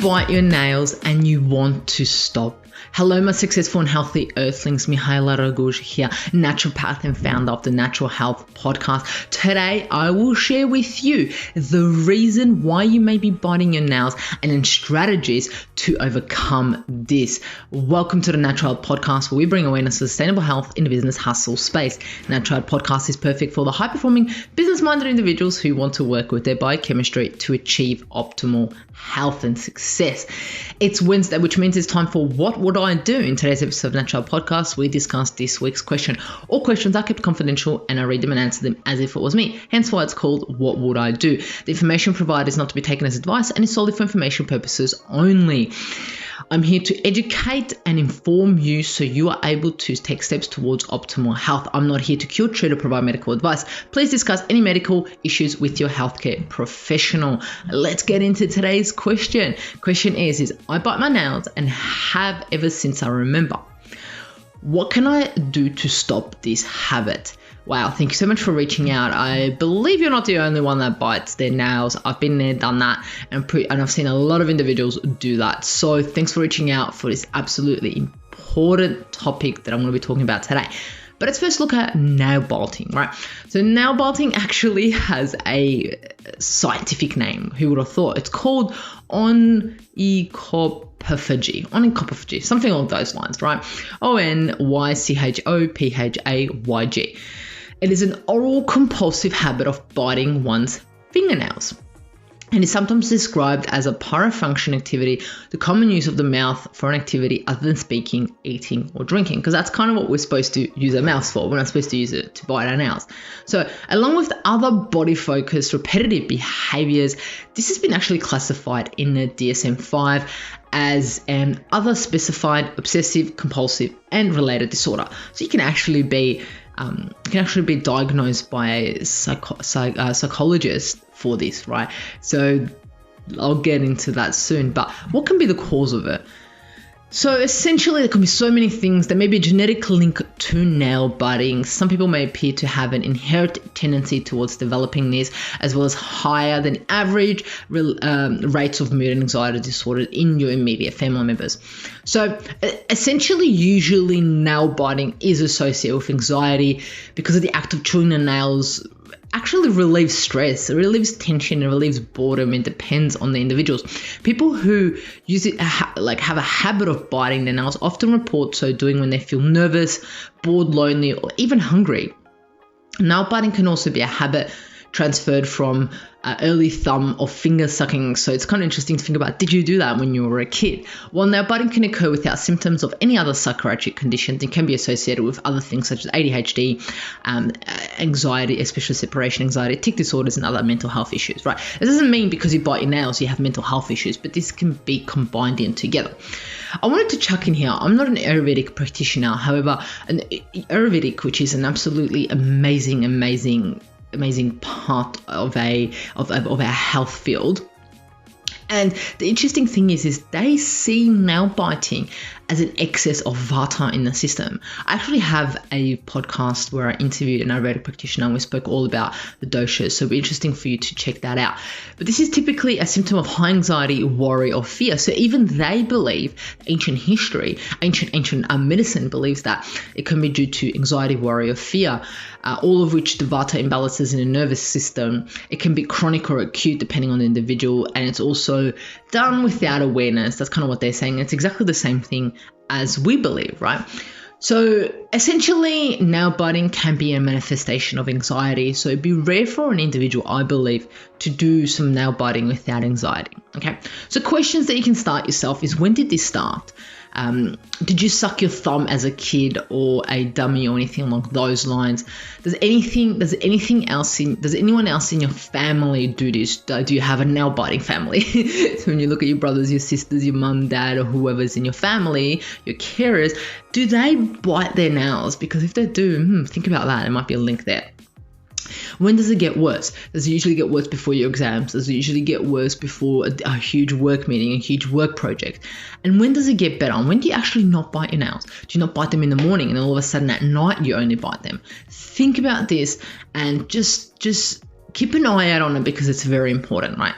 bite your nails and you want to stop? Hello, my successful and healthy earthlings. Mihaela Raguj here, naturopath and founder of the Natural Health Podcast. Today, I will share with you the reason why you may be biting your nails and then strategies to overcome this. Welcome to the Natural Health Podcast, where we bring awareness to sustainable health in the business hustle space. Natural Health Podcast is perfect for the high-performing, business-minded individuals who want to work with their biochemistry to achieve optimal health and success. It's Wednesday, which means it's time for What Would I Do? In today's episode of Natural Podcast, we discuss this week's question. All questions are kept confidential and I read them and answer them as if it was me. Hence why it's called What Would I Do? The information provided is not to be taken as advice and is solely for information purposes only. I'm here to educate and inform you so you are able to take steps towards optimal health. I'm not here to cure, treat, or provide medical advice. Please discuss any medical issues with your healthcare professional. Let's get into today's question. Question is I bite my nails and have ever since I remember. What can I do to stop this habit? Wow, thank you so much for reaching out. I believe you're not the only one that bites their nails. I've been there, done that, and I've seen a lot of individuals do that. So thanks for reaching out for this absolutely important topic that I'm going to be talking about today. But let's first look at nail biting, right? So nail biting actually has a scientific name. Who would have thought? It's called onychopophagy, something along those lines, right? Onychopophagy. It is an oral compulsive habit of biting one's fingernails. And is sometimes described as a parafunction activity, the common use of the mouth for an activity other than speaking, eating, or drinking, because that's kind of what we're supposed to use our mouths for. We're not supposed to use it to bite our nails. So along with other body-focused repetitive behaviors, this has been actually classified in the DSM-5 as an other specified obsessive, compulsive, and related disorder. So you can actually be diagnosed by a psychologist for this, right? So I'll get into that soon. But what can be the cause of it? So essentially, there can be so many things. There may be a genetic link to nail biting. Some people may appear to have an inherent tendency towards developing this, as well as higher than average rates of mood and anxiety disorder in your immediate family members. So essentially, usually nail biting is associated with anxiety because of the act of chewing the nails actually relieves stress, it relieves tension, it relieves boredom. It depends on the individuals. People who use it have a habit of biting their nails often report so doing when they feel nervous, bored, lonely, or even hungry. Nail biting can also be a habit transferred from early thumb or finger sucking. So it's kind of interesting to think about, did you do that when you were a kid? Well, nail biting can occur without symptoms of any other psychiatric conditions and can be associated with other things such as ADHD, anxiety, especially separation anxiety, tic disorders, and other mental health issues, right? It doesn't mean because you bite your nails you have mental health issues, but this can be combined in together. I wanted to chuck in here, I'm not an Ayurvedic practitioner. However, an Ayurvedic, which is an absolutely amazing part of our health field. And the interesting thing is they see nail biting as an excess of vata in the system. I actually have a podcast where I interviewed an Ayurvedic practitioner and we spoke all about the doshas, so it'll be interesting for you to check that out. But this is typically a symptom of high anxiety, worry, or fear. So even they believe, ancient medicine believes that it can be due to anxiety, worry, or fear, all of which the vata imbalances in the nervous system. It can be chronic or acute depending on the individual, and it's also done without awareness. That's kind of what they're saying. It's exactly the same thing as we believe, right? So essentially, nail biting can be a manifestation of anxiety. So it'd be rare for an individual, I believe, to do some nail biting without anxiety. Okay. So questions that you can start yourself is, when did this start? Did you suck your thumb as a kid or a dummy or anything along those lines? Does anyone else in your family do this? Do you have a nail biting family? So when you look at your brothers, your sisters, your mum, dad, or whoever's in your family, your carers, do they bite their nails? Because if they do, think about that. There might be a link there. When does it get worse? Does it usually get worse before your exams? Does it usually get worse before a huge work meeting, a huge work project? And when does it get better? And when do you actually not bite your nails? Do you not bite them in the morning and all of a sudden at night you only bite them? Think about this and just keep an eye out on it because it's very important, right?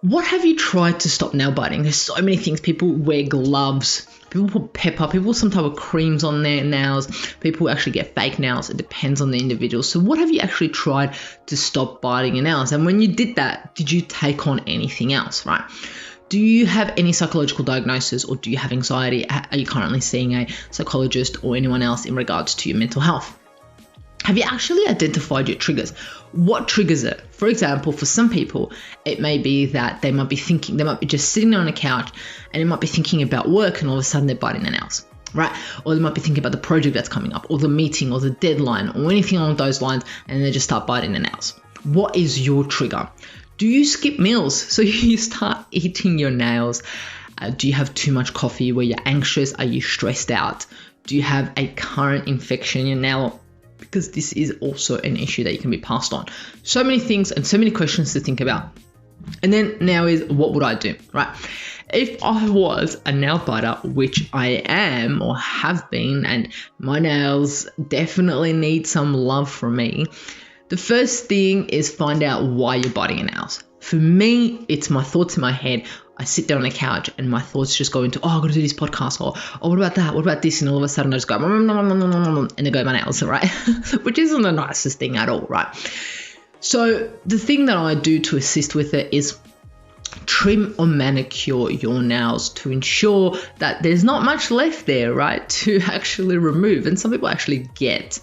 What have you tried to stop nail biting? There's so many things. People wear gloves. People put pepper. People put some type of creams on their nails. People actually get fake nails. It depends on the individual. So what have you actually tried to stop biting your nails? And when you did that, did you take on anything else, right? Do you have any psychological diagnosis, or do you have anxiety? Are you currently seeing a psychologist or anyone else in regards to your mental health? Have you actually identified your triggers? What triggers it? For example, for some people, it may be that they might be just sitting there on a couch and they might be thinking about work, and all of a sudden they're biting their nails, right? Or they might be thinking about the project that's coming up, or the meeting, or the deadline, or anything along those lines, and they just start biting their nails. What is your trigger? Do you skip meals? So you start eating your nails. Do you have too much coffee where you're anxious? Are you stressed out? Do you have a current infection in your nail? Because this is also an issue that you can be passed on. So many things and so many questions to think about. And then now is, what would I do, right? If I was a nail biter, which I am or have been, and my nails definitely need some love from me, the first thing is find out why you're biting your nails. For me, it's my thoughts in my head. I sit down on the couch and my thoughts just go into, I've got to do this podcast, or what about that? What about this? And all of a sudden I just go, and they go my nails, right? Which isn't the nicest thing at all, right? So the thing that I do to assist with it is trim or manicure your nails to ensure that there's not much left there, right, to actually remove. And some people actually get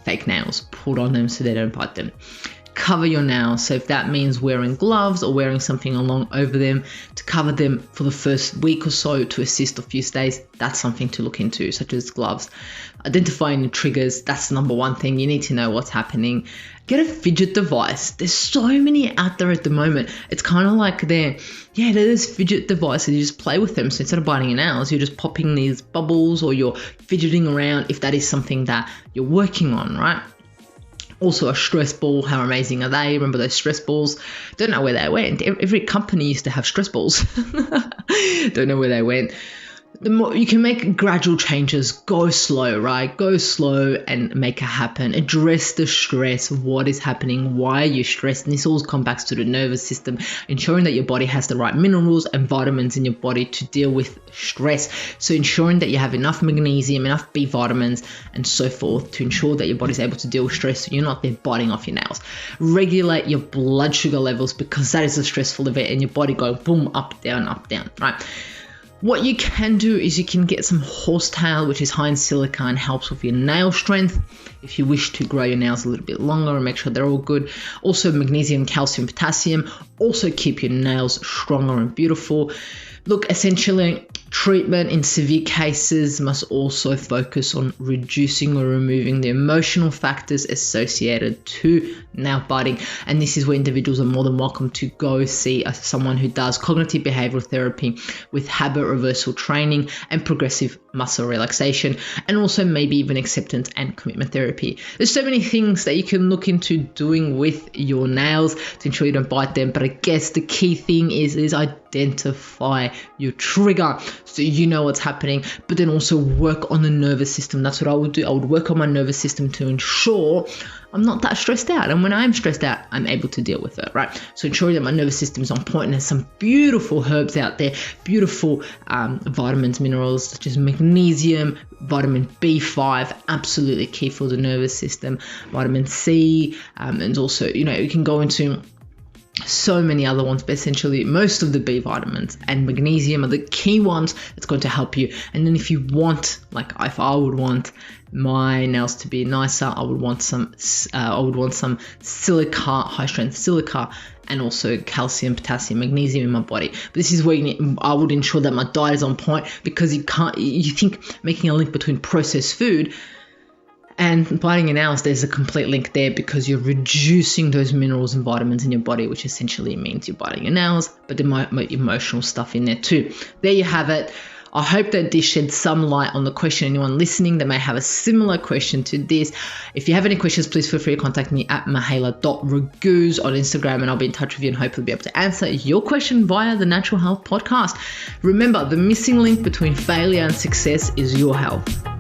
fake nails pulled on them so they don't bite them. Cover your nails. So if that means wearing gloves or wearing something along over them to cover them for the first week or so to assist a few days, that's something to look into, such as gloves. Identifying the triggers, that's the number one thing. You need to know what's happening. Get a fidget device. There's so many out there at the moment. It's kind of like there's fidget devices. You just play with them. So instead of biting your nails, you're just popping these bubbles, or you're fidgeting around if that is something that you're working on, right? Also a stress ball, how amazing are they? Remember those stress balls? Don't know where they went. Every company used to have stress balls. Don't know where they went. The more you can make gradual changes, go slow, right? Go slow and make it happen. Address the stress, what is happening, why are you stressed? And this all comes back to the nervous system, ensuring that your body has the right minerals and vitamins in your body to deal with stress. So ensuring that you have enough magnesium, enough B vitamins, and so forth to ensure that your body's able to deal with stress, so you're not there biting off your nails. Regulate your blood sugar levels, because that is the stressful event, and your body go boom, up, down, right? What you can do is you can get some horsetail, which is high in silica and helps with your nail strength if you wish to grow your nails a little bit longer and make sure they're all good. Also magnesium, calcium, potassium also keep your nails stronger and beautiful. Look, essentially, treatment in severe cases must also focus on reducing or removing the emotional factors associated to nail biting. And this is where individuals are more than welcome to go see someone who does cognitive behavioral therapy with habit reversal training and progressive muscle relaxation, and also maybe even acceptance and commitment therapy. There's so many things that you can look into doing with your nails to ensure you don't bite them. But I guess the key thing is identify your trigger so you know what's happening, but then also work on the nervous system. That's what I would do. I would work on my nervous system to ensure I'm not that stressed out. And when I'm stressed out, I'm able to deal with it, right? So ensuring that my nervous system is on point. And there's some beautiful herbs out there, beautiful vitamins, minerals, such as magnesium, vitamin B5, absolutely key for the nervous system, vitamin C, and also, you can go into so many other ones, but essentially most of the B vitamins and magnesium are the key ones that's going to help you. And then if you want, like if I would want my nails to be nicer, I would want some silica, high strength silica, and also calcium, potassium, magnesium in my body. But this is where I would ensure that my diet is on point, because you think making a link between processed food and biting your nails, there's a complete link there, because you're reducing those minerals and vitamins in your body, which essentially means you're biting your nails, but there might be emotional stuff in there too. There you have it. I hope that this shed some light on the question. Anyone listening that may have a similar question to this, if you have any questions, please feel free to contact me at mahela.raguz on Instagram, and I'll be in touch with you and hopefully be able to answer your question via the Natural Health Podcast. Remember, the missing link between failure and success is your health.